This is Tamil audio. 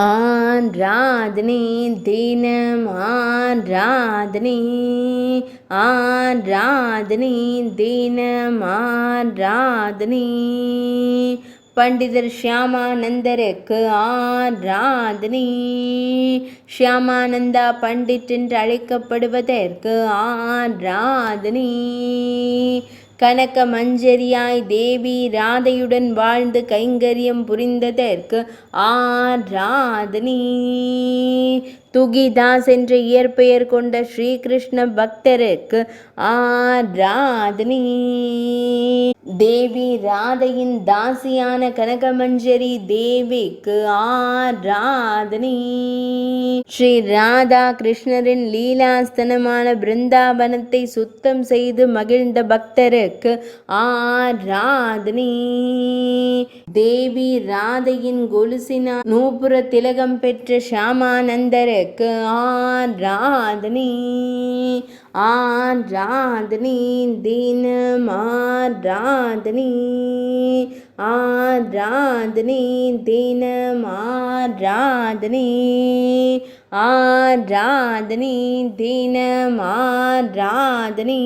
ஆராதனை தினம் ஆராதனை, ஆராதனை தினம் ஆராதனை. பண்டிதர் ஷியாமானந்தருக்கு ஆராதனை. ஷியாமானந்தா பண்டிட் என்று அழைக்கப்படுவதற்கு ஆராதனை. கனக மஞ்சரியாய் தேவி ராதையுடன் வாழ்ந்து கைங்கரியம் புரிந்ததற்கு ஆராதனை. துகிதாஸ் என்ற இயற்பெயர் கொண்ட ஸ்ரீகிருஷ்ண பக்தருக்கு ஆராதனை. தேவி ராதையின் தாசியான கனகமஞ்சரி தேவிக்கு ஆராதனை. ஸ்ரீ ராதா கிருஷ்ணரின் லீலாஸ்தனமான பிருந்தாவனத்தை சுத்தம் செய்து மகிழ்ந்த பக்தருக்கு ஆராதனை. தேவி ராதையின் கொலுசினா நூபுர திலகம் பெற்ற ஷியாமானந்தருக்கு ஆராதனை. ஆராதனை தினம் ஆராதனை, ஆராதனை தினம் ஆராதனை, ஆராதனை தினம் ஆராதனை.